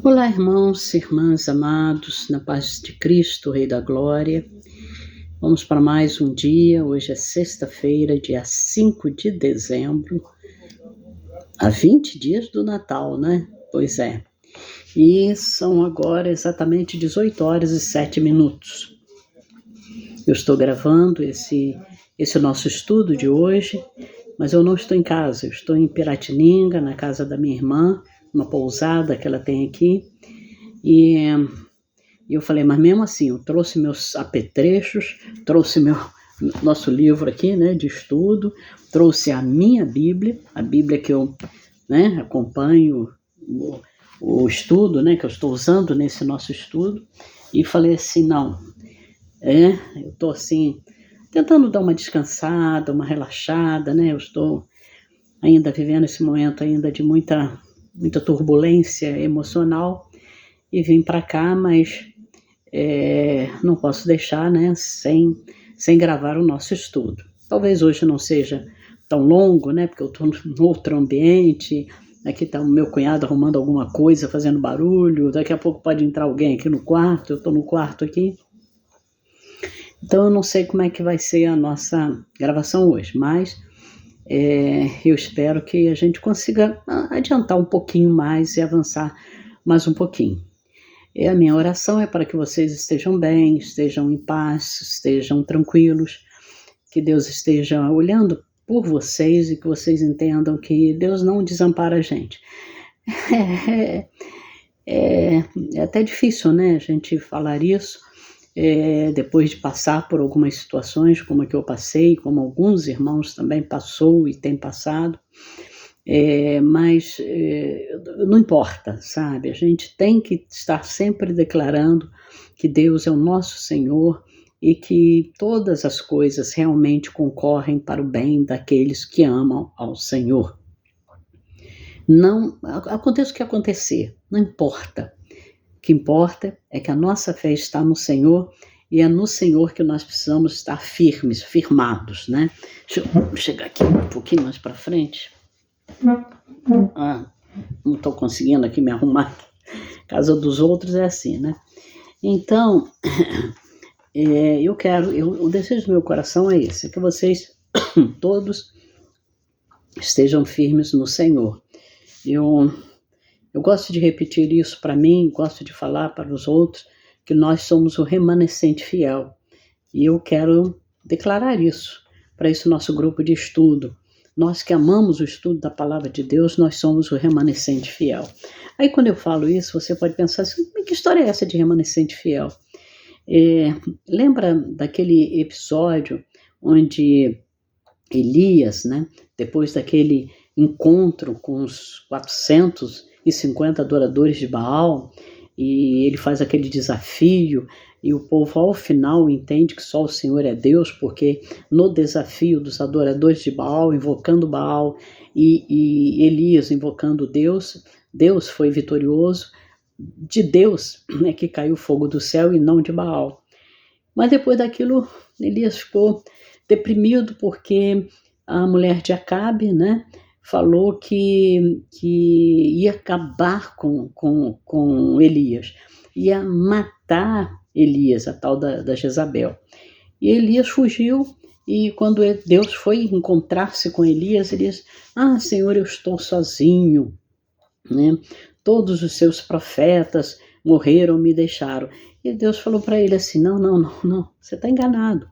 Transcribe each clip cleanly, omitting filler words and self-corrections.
Olá, irmãos e irmãs amados, na paz de Cristo, Rei da Glória. Vamos para mais um dia. Hoje é sexta-feira, dia 5 de dezembro, há 20 dias do Natal, né? Pois é. E são agora exatamente 18 horas e 7 minutos. Eu estou gravando esse nosso estudo de hoje, mas eu não estou em casa, eu estou em Piratininga, na casa da minha irmã, uma pousada que ela tem aqui. E eu falei, mas mesmo assim, eu trouxe meus apetrechos, trouxe nosso livro aqui, né, de estudo, trouxe a minha Bíblia, a Bíblia que eu, né, acompanho o estudo, né, que eu estou usando nesse nosso estudo, e falei assim, não, eu estou assim, tentando dar uma descansada, uma relaxada, né, eu estou ainda vivendo esse momento ainda de muita turbulência emocional, e vim para cá, mas não posso deixar, né, sem gravar o nosso estudo. Talvez hoje não seja tão longo, né, porque eu estou em outro ambiente, aqui está o meu cunhado arrumando alguma coisa, fazendo barulho, daqui a pouco pode entrar alguém aqui no quarto, eu estou no quarto aqui. Então eu não sei como é que vai ser a nossa gravação hoje, mas eu espero que a gente consiga adiantar um pouquinho mais e avançar mais um pouquinho. A minha oração é para que vocês estejam bem, estejam em paz, estejam tranquilos, que Deus esteja olhando por vocês e que vocês entendam que Deus não desampara a gente. É até difícil, né, a gente falar isso, depois de passar por algumas situações como a que eu passei, como alguns irmãos também passou e têm passado. Mas não importa, sabe? A gente tem que estar sempre declarando que Deus é o nosso Senhor e que todas as coisas realmente concorrem para o bem daqueles que amam ao Senhor. Não aconteça o que acontecer, não importa. O que importa é que a nossa fé está no Senhor e é no Senhor que nós precisamos estar firmados, né? Deixa eu chegar aqui um pouquinho mais para frente. Não estou conseguindo aqui me arrumar. Casa dos outros é assim, né? Então, o desejo do meu coração é esse, que vocês todos estejam firmes no Senhor. Eu gosto de repetir isso para mim, gosto de falar para os outros, que nós somos o remanescente fiel. E eu quero declarar isso para esse nosso grupo de estudo. Nós que amamos o estudo da palavra de Deus, nós somos o remanescente fiel. Aí quando eu falo isso, você pode pensar assim, que história é essa de remanescente fiel? Lembra daquele episódio onde Elias, né, depois daquele encontro com os 450 adoradores de Baal, e ele faz aquele desafio, e o povo ao final entende que só o Senhor é Deus, porque no desafio dos adoradores de Baal, invocando Baal, e Elias invocando Deus, Deus foi vitorioso. De Deus é que caiu o fogo do céu e não de Baal. Mas depois daquilo, Elias ficou deprimido porque a mulher de Acabe, né, falou que ia acabar com Elias, ia matar Elias, a tal da Jezabel. E Elias fugiu, e quando Deus foi encontrar-se com Elias, ele disse, Senhor, eu estou sozinho, né? Todos os seus profetas morreram, me deixaram. E Deus falou para ele assim, não, você está enganado.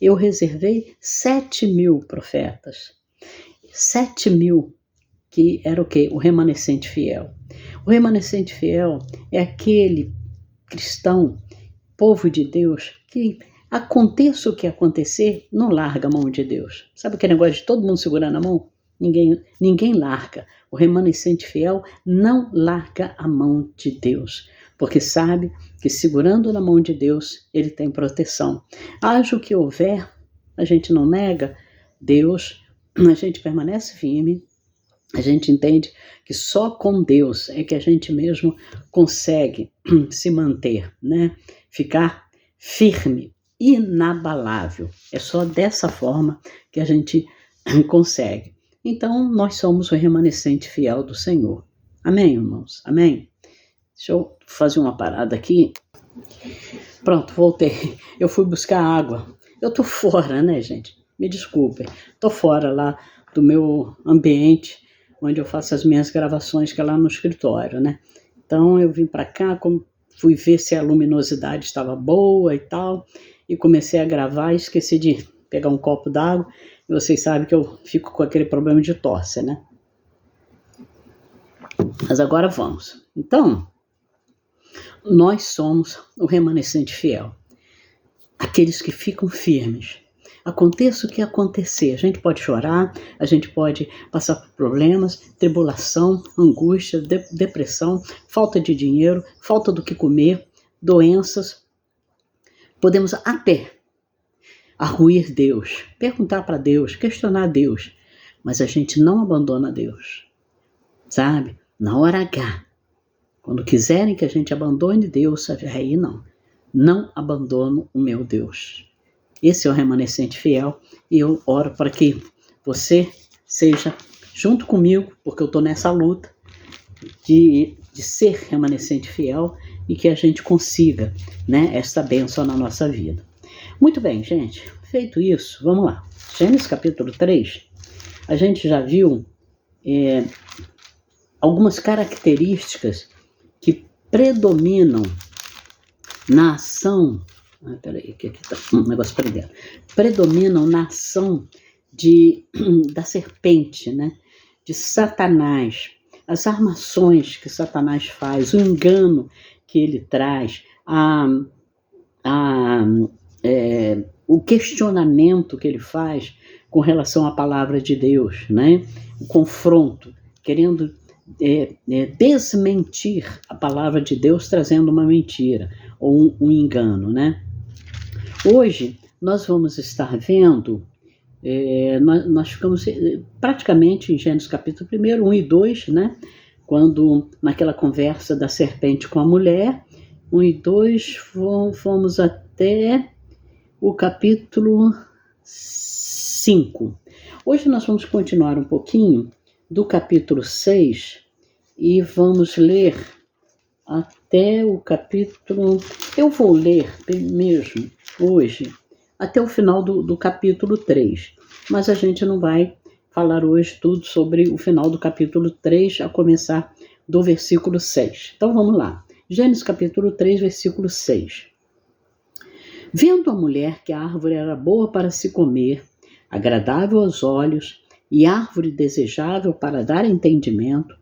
Eu reservei 7.000 profetas. 7.000, que era o quê? O remanescente fiel. O remanescente fiel é aquele cristão, povo de Deus, que aconteça o que acontecer, não larga a mão de Deus. Sabe aquele negócio de todo mundo segurando a mão? Ninguém larga. O remanescente fiel não larga a mão de Deus, porque sabe que segurando na mão de Deus, ele tem proteção. Haja o que houver, a gente não nega Deus, a gente permanece firme, a gente entende que só com Deus é que a gente mesmo consegue se manter, né? Ficar firme, inabalável. É só dessa forma que a gente consegue. Então, nós somos o remanescente fiel do Senhor. Amém, irmãos? Amém? Deixa eu fazer uma parada aqui. Pronto, voltei. Eu fui buscar água. Eu tô fora, né, gente? Me desculpem. Tô fora lá do meu ambiente, onde eu faço as minhas gravações, que é lá no escritório, né? Então eu vim para cá, fui ver se a luminosidade estava boa e tal, e comecei a gravar e esqueci de pegar um copo d'água. E vocês sabem que eu fico com aquele problema de tosse, né? Mas agora vamos. Então, nós somos o remanescente fiel. Aqueles que ficam firmes. Aconteça o que acontecer, a gente pode chorar, a gente pode passar por problemas, tribulação, angústia, depressão, falta de dinheiro, falta do que comer, doenças. Podemos até arruir Deus, perguntar para Deus, questionar Deus, mas a gente não abandona Deus, sabe? Na hora H, quando quiserem que a gente abandone Deus, aí não abandono o meu Deus. Esse é o remanescente fiel e eu oro para que você seja junto comigo, porque eu estou nessa luta de ser remanescente fiel e que a gente consiga, né, esta bênção na nossa vida. Muito bem, gente. Feito isso, vamos lá. Gênesis capítulo 3, a gente já viu algumas características que predominam na ação. Peraí, que aqui tá um negócio prendendo. Predominam na ação da serpente, né? De Satanás. As armações que Satanás faz, o engano que ele traz, o questionamento que ele faz com relação à palavra de Deus, né? O confronto, querendo desmentir a palavra de Deus, trazendo uma mentira ou um engano, né? Hoje nós vamos estar vendo, nós ficamos praticamente em Gênesis capítulo 1, 1 e 2, né? Quando naquela conversa da serpente com a mulher, 1 e 2, fomos até o capítulo 5. Hoje nós vamos continuar um pouquinho do capítulo 6 e vamos ler até o capítulo... Eu vou ler mesmo hoje até o final do capítulo 3, mas a gente não vai falar hoje tudo sobre o final do capítulo 3, a começar do versículo 6. Então vamos lá. Gênesis capítulo 3, versículo 6. Vendo a mulher que a árvore era boa para se comer, agradável aos olhos e árvore desejável para dar entendimento,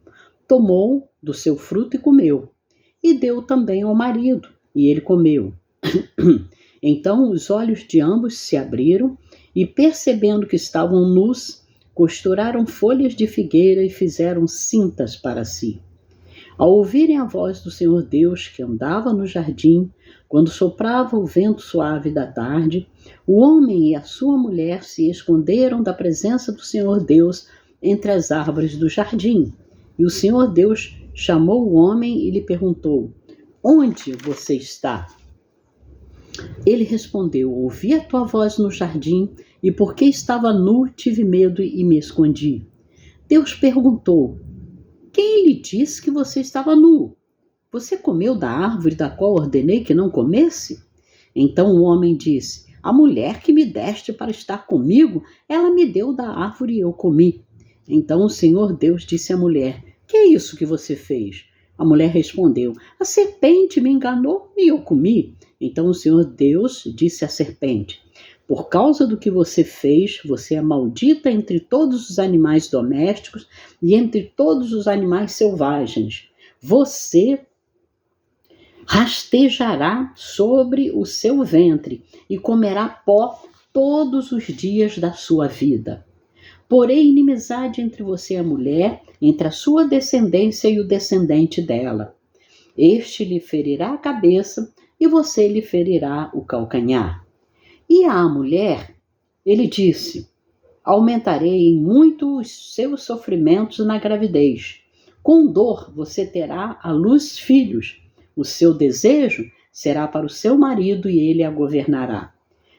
tomou do seu fruto e comeu, e deu também ao marido, e ele comeu. Então os olhos de ambos se abriram, e percebendo que estavam nus, costuraram folhas de figueira e fizeram cintas para si. Ao ouvirem a voz do Senhor Deus, que andava no jardim, quando soprava o vento suave da tarde, o homem e a sua mulher se esconderam da presença do Senhor Deus entre as árvores do jardim. E o Senhor Deus chamou o homem e lhe perguntou: onde você está? Ele respondeu: ouvi a tua voz no jardim, e porque estava nu, tive medo e me escondi. Deus perguntou: quem lhe disse que você estava nu? Você comeu da árvore da qual ordenei que não comesse? Então o homem disse: a mulher que me deste para estar comigo, ela me deu da árvore e eu comi. Então o Senhor Deus disse à mulher: que é isso que você fez? A mulher respondeu: a serpente me enganou e eu comi. Então o Senhor Deus disse à serpente: por causa do que você fez, você é maldita entre todos os animais domésticos e entre todos os animais selvagens. Você rastejará sobre o seu ventre e comerá pó todos os dias da sua vida. Porém, inimizade entre você e a mulher, entre a sua descendência e o descendente dela. Este lhe ferirá a cabeça e você lhe ferirá o calcanhar. E à mulher, ele disse: aumentarei em muito os seus sofrimentos na gravidez. Com dor você terá à luz filhos. O seu desejo será para o seu marido e ele a governará.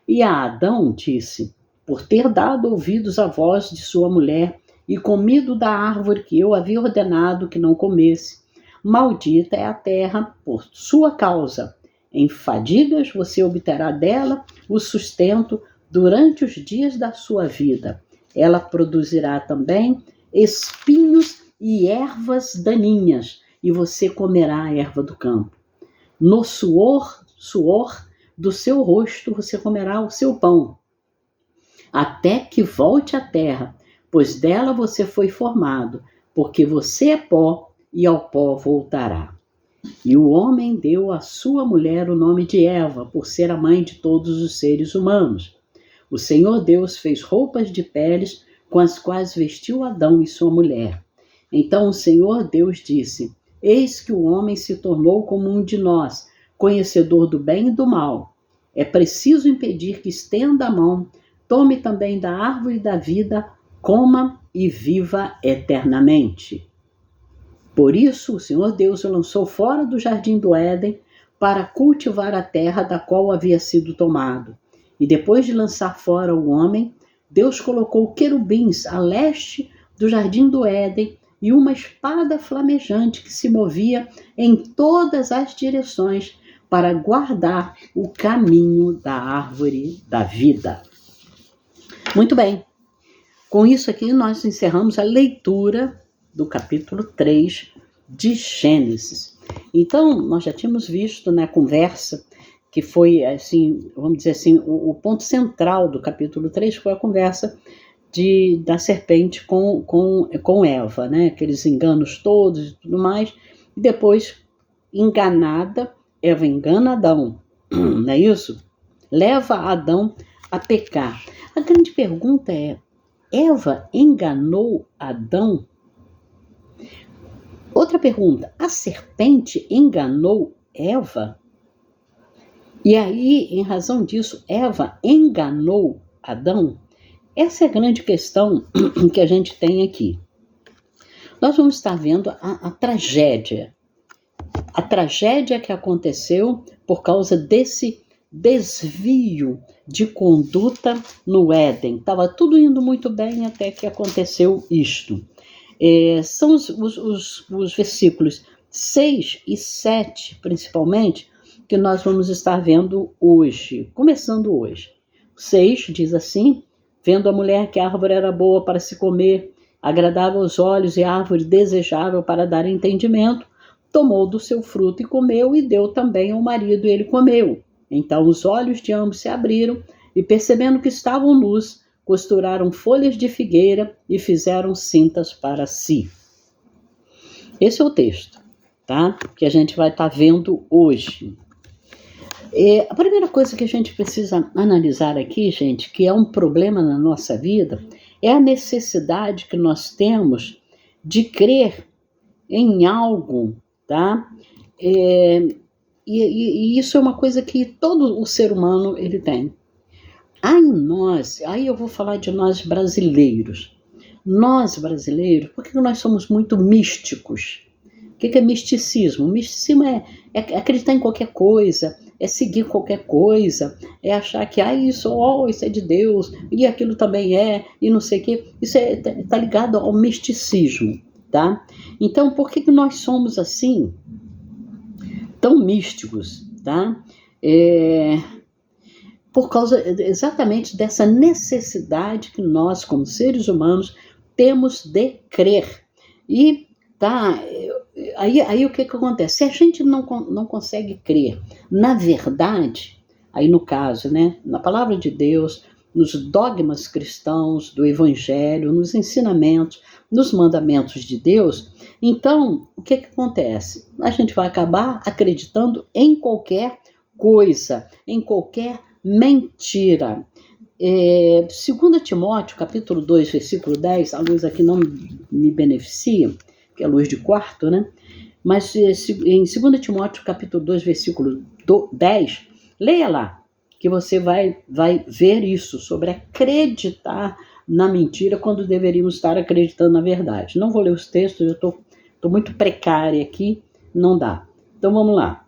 E a Adão disse: por ter dado ouvidos à voz de sua mulher e comido da árvore que eu havia ordenado que não comesse, Maldita é a terra por sua causa. Em fadigas você obterá dela o sustento durante os dias da sua vida. Ela produzirá também espinhos e ervas daninhas, e você comerá a erva do campo. No suor do seu rosto você comerá o seu pão, até que volte à terra, pois dela você foi formado, porque você é pó e ao pó voltará. E o homem deu à sua mulher o nome de Eva, por ser a mãe de todos os seres humanos. O Senhor Deus fez roupas de peles com as quais vestiu Adão e sua mulher. Então o Senhor Deus disse: Eis que o homem se tornou como um de nós, conhecedor do bem e do mal. É preciso impedir que estenda a mão, tome também da árvore da vida, coma e viva eternamente. Por isso o Senhor Deus o lançou fora do jardim do Éden para cultivar a terra da qual havia sido tomado. E depois de lançar fora o homem, Deus colocou querubins a leste do jardim do Éden e uma espada flamejante que se movia em todas as direções para guardar o caminho da árvore da vida. Muito bem. Com isso aqui nós encerramos a leitura do capítulo 3 de Gênesis. Então, nós já tínhamos visto na conversa que foi, assim, vamos dizer assim, o ponto central do capítulo 3 foi a conversa da serpente com Eva, né? Aqueles enganos todos e tudo mais. E depois, enganada, Eva engana Adão, não é isso? Leva Adão a pecar. A grande pergunta é: Eva enganou Adão? Outra pergunta: a serpente enganou Eva? E aí, em razão disso, Eva enganou Adão? Essa é a grande questão que a gente tem aqui. Nós vamos estar vendo a tragédia. A tragédia que aconteceu por causa desse desvio de conduta no Éden. Estava tudo indo muito bem até que aconteceu isto. São os versículos 6 e 7, principalmente, que nós vamos estar vendo hoje, começando hoje. 6 diz assim: vendo a mulher que a árvore era boa para se comer, agradável aos olhos e árvore desejável para dar entendimento, tomou do seu fruto e comeu, e deu também ao marido, e ele comeu. Então os olhos de ambos se abriram, e percebendo que estavam nus, costuraram folhas de figueira e fizeram cintas para si. Esse é o texto, tá? Que a gente vai estar vendo hoje. A primeira coisa que a gente precisa analisar aqui, gente, que é um problema na nossa vida, é a necessidade que nós temos de crer em algo, tá? E isso é uma coisa que todo o ser humano ele tem. Há em nós, aí eu vou falar de nós brasileiros. Nós brasileiros, por que nós somos muito místicos? O que é misticismo? Misticismo é acreditar em qualquer coisa, é seguir qualquer coisa, é achar que isso é de Deus, e aquilo também é, e não sei o quê. Isso está ligado ao misticismo, tá? Então, por que nós somos assim, tão místicos, tá? Por causa exatamente dessa necessidade que nós, como seres humanos, temos de crer. E tá, aí o que acontece? Se a gente não consegue crer na verdade, aí no caso, né, na palavra de Deus, nos dogmas cristãos do Evangelho, nos ensinamentos, nos mandamentos de Deus, então o que acontece? A gente vai acabar acreditando em qualquer coisa, em qualquer mentira. 2 Timóteo, capítulo 2, versículo 10, a luz aqui não me beneficia, que é a luz de quarto, né? Mas em 2 Timóteo, capítulo 2, versículo 10, leia lá, que você vai ver isso, sobre acreditar na mentira quando deveríamos estar acreditando na verdade. Não vou ler os textos, eu estou muito precária aqui, não dá. Então vamos lá.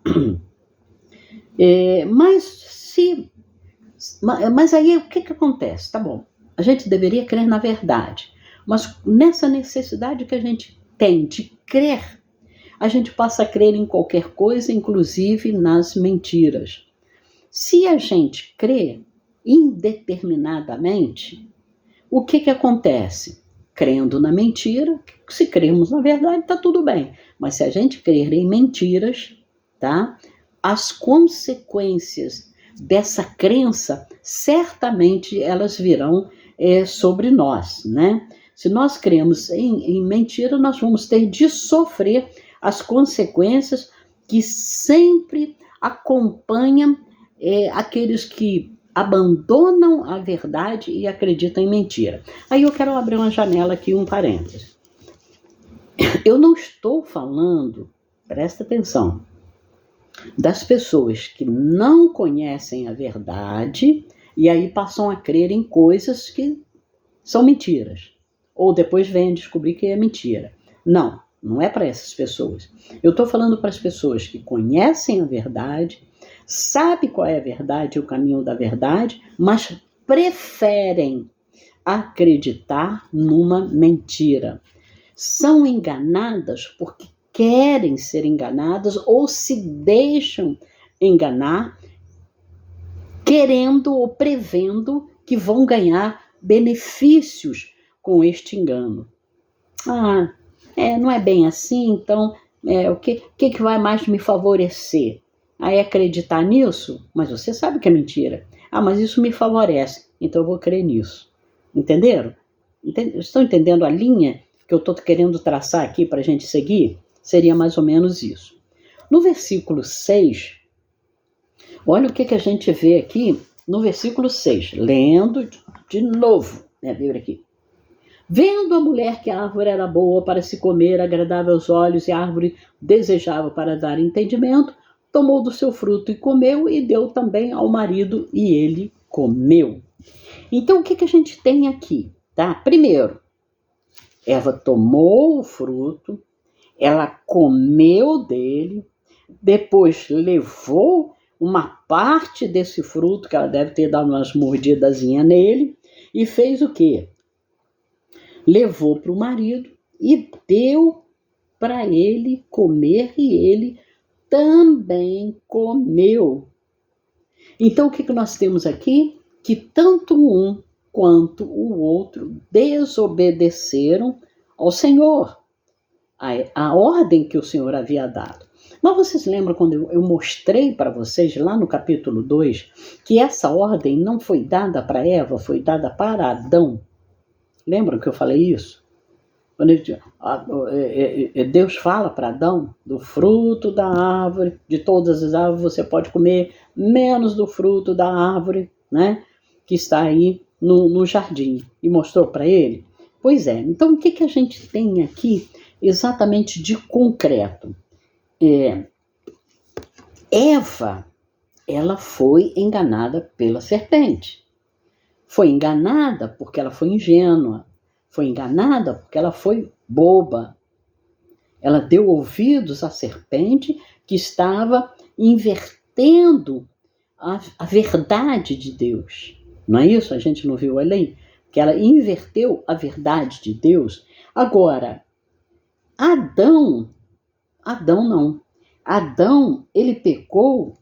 Mas aí o que acontece? Tá bom, a gente deveria crer na verdade, mas nessa necessidade que a gente tem de crer, a gente passa a crer em qualquer coisa, inclusive nas mentiras. Se a gente crê indeterminadamente, o que acontece? Crendo na mentira, se cremos na verdade, está tudo bem. Mas se a gente crer em mentiras, tá? As consequências dessa crença, certamente elas virão sobre nós, né? Se nós cremos em mentira, nós vamos ter de sofrer as consequências que sempre acompanham aqueles que abandonam a verdade e acreditam em mentira. Aí eu quero abrir uma janela aqui, um parênteses. Eu não estou falando, presta atenção, das pessoas que não conhecem a verdade e aí passam a crer em coisas que são mentiras. Ou depois vêm descobrir que é mentira. Não, não é para essas pessoas. Eu estou falando para as pessoas que conhecem a verdade, sabem qual é a verdade e o caminho da verdade, mas preferem acreditar numa mentira. São enganadas porque querem ser enganadas ou se deixam enganar, querendo ou prevendo que vão ganhar benefícios com este engano. Não é bem assim, então o que vai mais me favorecer? Aí acreditar nisso? Mas você sabe que é mentira. Mas isso me favorece, então eu vou crer nisso. Entenderam? Estão entendendo a linha que eu estou querendo traçar aqui para a gente seguir? Seria mais ou menos isso. No versículo 6, olha o que a gente vê aqui no versículo 6, lendo de novo, né, Bíblia aqui. Vendo a mulher que a árvore era boa para se comer, agradável aos olhos, e a árvore desejável para dar entendimento, tomou do seu fruto e comeu, e deu também ao marido, e ele comeu. Então, o que a gente tem aqui? Tá? Primeiro, Eva tomou o fruto, ela comeu dele, depois levou uma parte desse fruto, que ela deve ter dado umas mordidazinhas nele, e fez o quê? Levou para o marido e deu para ele comer, e ele também comeu. Então, o que nós temos aqui? Que tanto um quanto o outro desobedeceram ao Senhor, a ordem que o Senhor havia dado. Mas vocês lembram quando eu mostrei para vocês lá no capítulo 2 que essa ordem não foi dada para Eva, foi dada para Adão? Lembram que eu falei isso? Quando Deus fala para Adão, do fruto da árvore, de todas as árvores você pode comer, menos do fruto da árvore, né, que está aí no jardim. E mostrou para ele? Pois é, então o que a gente tem aqui exatamente de concreto? Eva, ela foi enganada pela serpente. Foi enganada porque ela foi ingênua. Foi enganada porque ela foi boba. Ela deu ouvidos à serpente que estava invertendo a verdade de Deus. Não é isso? A gente não viu ali? Que ela inverteu a verdade de Deus. Agora, Adão não. Adão, ele pecou,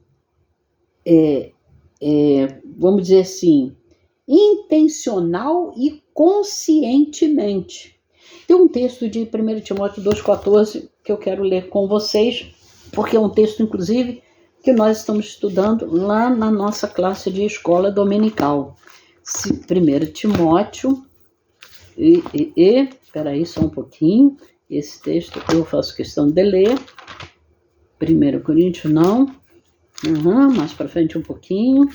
vamos dizer assim, intencional e conscientemente. Tem um texto de 1 Timóteo 2,14 que eu quero ler com vocês, porque é um texto, inclusive, que nós estamos estudando lá na nossa classe de escola dominical. 1 Timóteo, peraí só um pouquinho, esse texto eu faço questão de ler. 1 Coríntios não, mais para frente um pouquinho.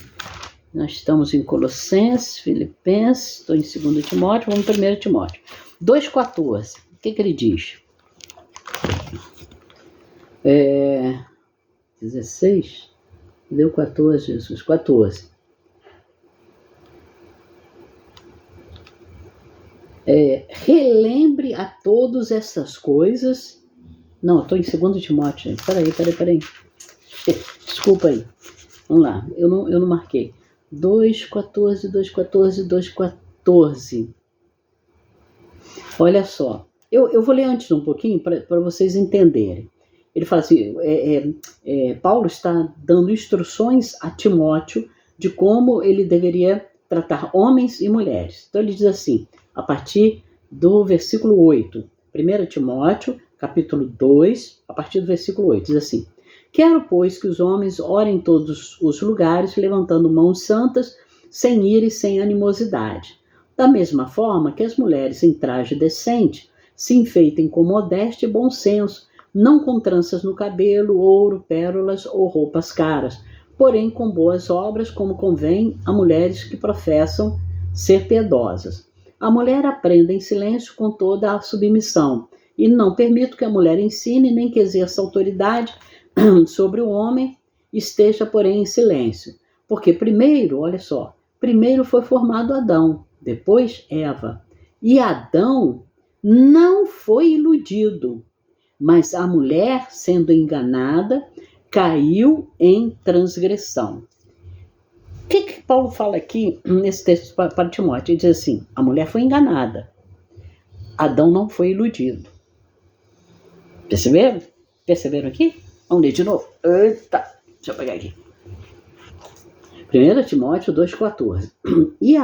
Nós estamos em Colossenses, Filipenses, estou em 2 Timóteo, vamos em 1 Timóteo. 2,14, o que ele diz? 16? Deu 14, Jesus, 14. Relembre a todos essas coisas. Não, estou em 2 Timóteo, gente. Peraí. Desculpa aí. Vamos lá, eu não marquei. 2,14. Olha só, eu vou ler antes um pouquinho para vocês entenderem. ele fala assim, Paulo está dando instruções a Timóteo de como ele deveria tratar homens e mulheres. Então ele diz assim, a partir do versículo 8, 1 Timóteo, capítulo 2, a partir do versículo 8, diz assim, quero, pois, que os homens orem em todos os lugares, levantando mãos santas, sem ira e sem animosidade. Da mesma forma que as mulheres em traje decente se enfeitem com modéstia e bom senso, não com tranças no cabelo, ouro, pérolas ou roupas caras, porém com boas obras, como convém a mulheres que professam ser piedosas. A mulher aprenda em silêncio com toda a submissão, e não permito que a mulher ensine nem que exerça autoridade sobre o homem, esteja, porém, em silêncio. Porque primeiro, olha só, primeiro foi formado Adão, depois Eva. E Adão não foi iludido, mas a mulher, sendo enganada, caiu em transgressão. O que Paulo fala aqui nesse texto para Timóteo? Ele diz assim, a mulher foi enganada, Adão não foi iludido. Perceberam? Perceberam aqui? Vamos ler de novo. Eita, deixa eu pegar aqui. 1 Timóteo 2,14. E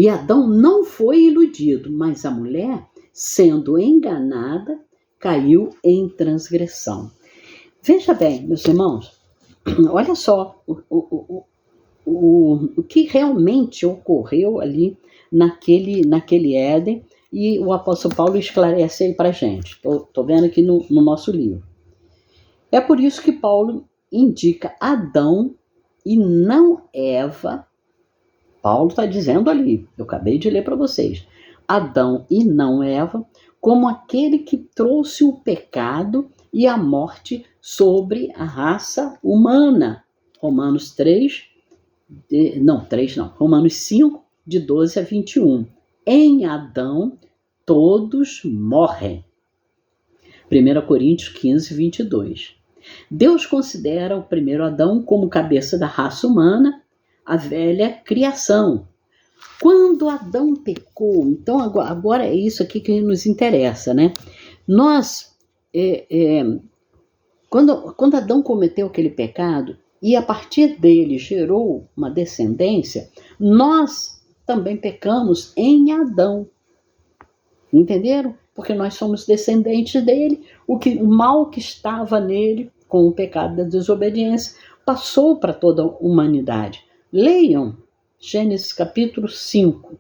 Adão não foi iludido, mas a mulher, sendo enganada, caiu em transgressão. Veja bem, meus irmãos, olha só o que realmente ocorreu ali naquele Éden, e o apóstolo Paulo esclarece aí para a gente. Estou vendo aqui no nosso livro. É por isso que Paulo indica Adão e não Eva. Paulo está dizendo ali, eu acabei de ler para vocês, Adão e não Eva, como aquele que trouxe o pecado e a morte sobre a raça humana. Romanos 5, de 12 a 21. Em Adão, todos morrem. 1 Coríntios 15, 22. Deus considera o primeiro Adão como cabeça da raça humana, a velha criação. Quando Adão pecou, então agora é isso aqui que nos interessa, né? Quando Adão cometeu aquele pecado e a partir dele gerou uma descendência, nós também pecamos em Adão. Entenderam? Porque nós somos descendentes dele, o mal que estava nele, com o pecado da desobediência, passou para toda a humanidade. Leiam Gênesis capítulo 5.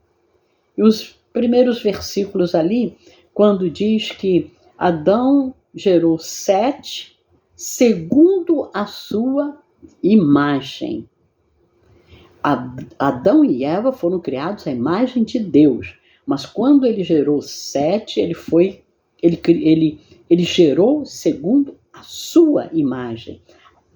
E os primeiros versículos ali, quando diz que Adão gerou Sete, segundo a sua imagem. Adão e Eva foram criados à imagem de Deus. Mas quando ele gerou Sete, ele gerou segundo a sua imagem.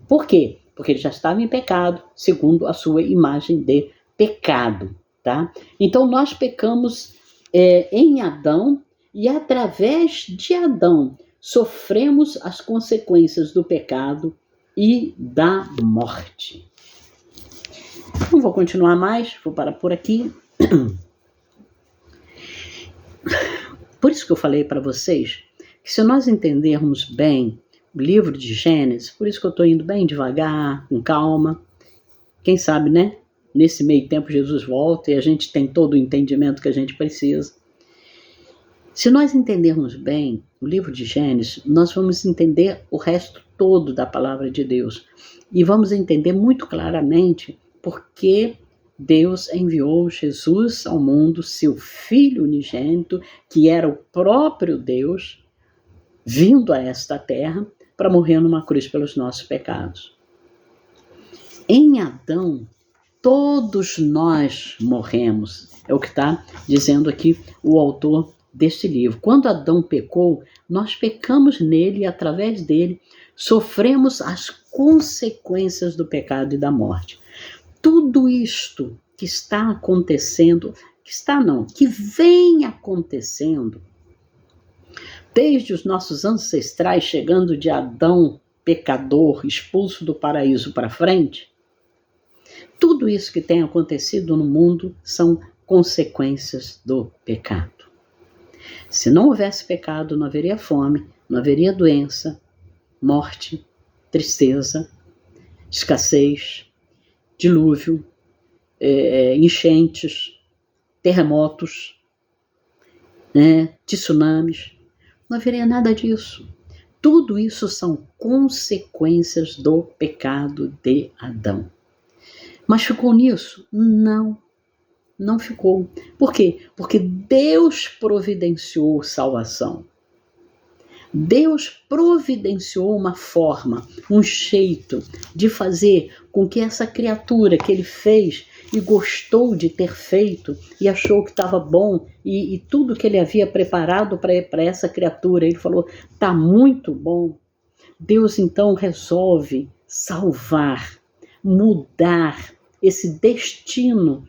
Por quê? Porque ele já estava em pecado, segundo a sua imagem de pecado. Tá? Então nós pecamos em Adão e através de Adão sofremos as consequências do pecado e da morte. Não vou continuar mais, vou parar por aqui. Por isso que eu falei para vocês que se nós entendermos bem o livro de Gênesis, por isso que eu estou indo bem devagar, com calma, quem sabe, né? Nesse meio tempo Jesus volta e a gente tem todo o entendimento que a gente precisa. Se nós entendermos bem o livro de Gênesis, nós vamos entender o resto todo da palavra de Deus. E vamos entender muito claramente por que Deus enviou Jesus ao mundo, seu Filho unigênito, que era o próprio Deus, vindo a esta terra para morrer numa cruz pelos nossos pecados. Em Adão, todos nós morremos. É o que está dizendo aqui o autor deste livro. Quando Adão pecou, nós pecamos nele e através dele sofremos as consequências do pecado e da morte. Tudo isto que está acontecendo, que vem acontecendo, desde os nossos ancestrais, chegando de Adão, pecador, expulso do paraíso para frente, tudo isso que tem acontecido no mundo são consequências do pecado. Se não houvesse pecado, não haveria fome, não haveria doença, morte, tristeza, escassez, dilúvio, enchentes, terremotos, tsunamis. Não haveria nada disso. Tudo isso são consequências do pecado de Adão. Mas ficou nisso? Não ficou. Por quê? Porque Deus providenciou salvação. Deus providenciou uma forma, um jeito de fazer com que essa criatura que ele fez e gostou de ter feito e achou que estava bom e tudo que ele havia preparado para essa criatura, ele falou, está muito bom. Deus então resolve salvar, mudar esse destino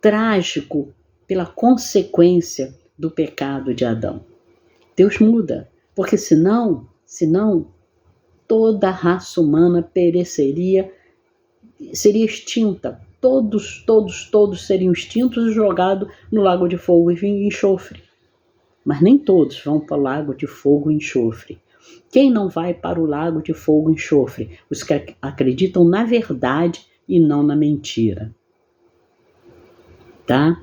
trágico pela consequência do pecado de Adão. Deus muda, porque senão toda a raça humana pereceria, seria extinta. Todos seriam extintos e jogados no lago de fogo e enxofre. Mas nem todos vão para o lago de fogo e enxofre. Quem não vai para o lago de fogo e enxofre? Os que acreditam na verdade e não na mentira. Tá?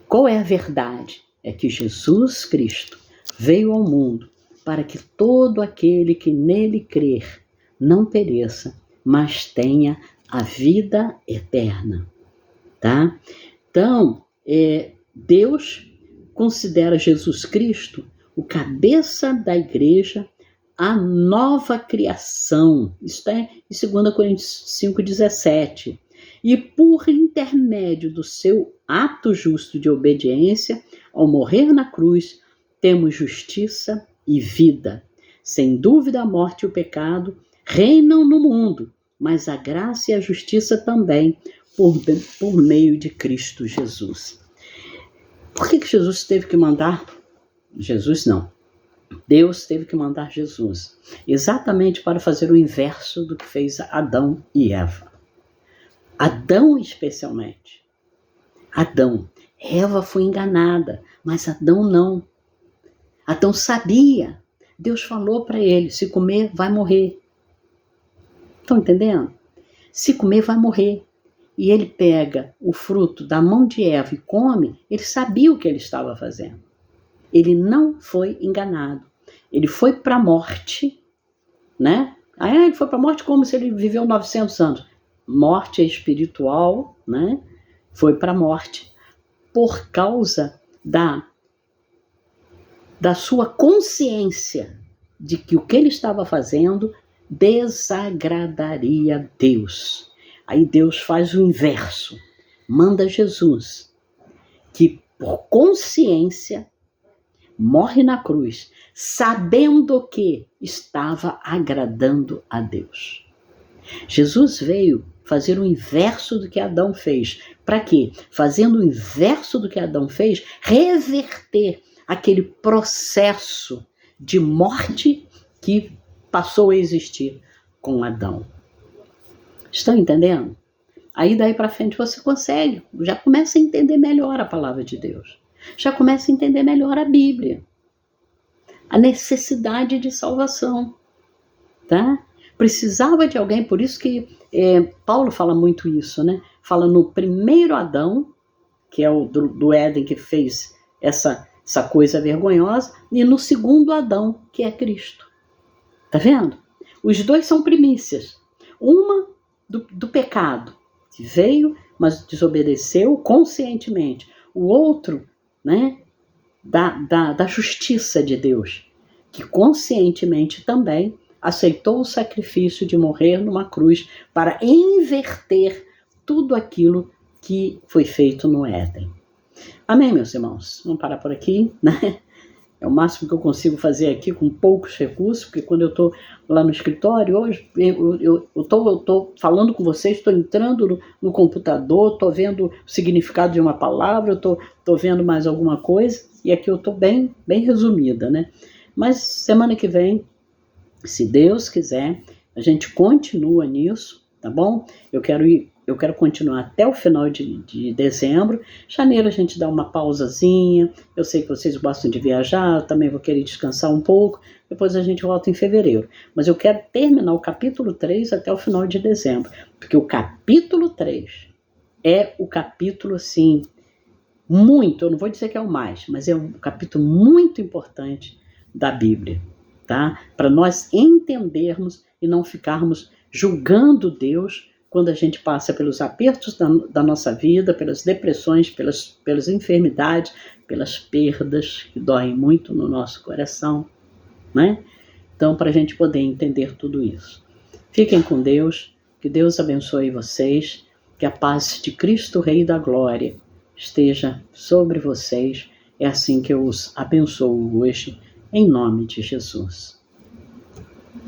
Qual é a verdade? É que Jesus Cristo veio ao mundo para que todo aquele que nele crer não pereça, mas tenha a vida eterna. Tá? Então, Deus considera Jesus Cristo o cabeça da igreja, a nova criação. Isso está em 2 Coríntios 5,17. E por intermédio do seu ato justo de obediência, ao morrer na cruz, temos justiça e vida. Sem dúvida, a morte e o pecado reinam no mundo, mas a graça e a justiça também, por meio de Cristo Jesus. Por que Jesus teve que mandar? Jesus não. Deus teve que mandar Jesus. Exatamente para fazer o inverso do que fez Adão e Eva. Adão especialmente. Adão. Eva foi enganada, mas Adão não. Adão sabia. Deus falou para ele, se comer, vai morrer. Estão entendendo? Se comer, vai morrer. E ele pega o fruto da mão de Eva e come, ele sabia o que ele estava fazendo. Ele não foi enganado. Ele foi para a morte, né? Ele foi para a morte como se ele viveu 900 anos. Morte espiritual, né? Foi para a morte por causa da sua consciência de que o que ele estava fazendo desagradaria a Deus. Aí Deus faz o inverso, manda Jesus, que por consciência morre na cruz, sabendo que estava agradando a Deus. Jesus veio fazer o inverso do que Adão fez. Para quê? Fazendo o inverso do que Adão fez, reverter aquele processo de morte que passou a existir com Adão. Estão entendendo? Aí daí para frente você consegue, já começa a entender melhor a palavra de Deus. Já começa a entender melhor a Bíblia. A necessidade de salvação. Tá? Precisava de alguém, por isso que Paulo fala muito isso, né? Fala no primeiro Adão, que é o do Éden que fez essa coisa vergonhosa, e no segundo Adão, que é Cristo. Tá vendo? Os dois são primícias. Uma do pecado, que veio, mas desobedeceu conscientemente. O outro, né, da justiça de Deus, que conscientemente também aceitou o sacrifício de morrer numa cruz para inverter tudo aquilo que foi feito no Éden. Amém, meus irmãos? Vamos parar por aqui, né? É o máximo que eu consigo fazer aqui com poucos recursos, porque quando eu estou lá no escritório, hoje eu estou falando com vocês, estou entrando no computador, estou vendo o significado de uma palavra, estou vendo mais alguma coisa, e aqui eu estou bem resumida, né? Mas semana que vem, se Deus quiser, a gente continua nisso, tá bom? Eu quero ir eu quero continuar até o final de dezembro. Janeiro a gente dá uma pausazinha. Eu sei que vocês gostam de viajar, eu também vou querer descansar um pouco. Depois a gente volta em fevereiro. Mas eu quero terminar o capítulo 3 até o final de dezembro. Porque o capítulo 3 é o capítulo, assim, muito, eu não vou dizer que é o mais, mas é um capítulo muito importante da Bíblia, tá? Para nós entendermos e não ficarmos julgando Deus quando a gente passa pelos apertos da nossa vida, pelas depressões, pelas enfermidades, pelas perdas que doem muito no nosso coração, né? Então, para a gente poder entender tudo isso. Fiquem com Deus, que Deus abençoe vocês, que a paz de Cristo, Rei da Glória, esteja sobre vocês. É assim que eu os abençoo hoje, em nome de Jesus.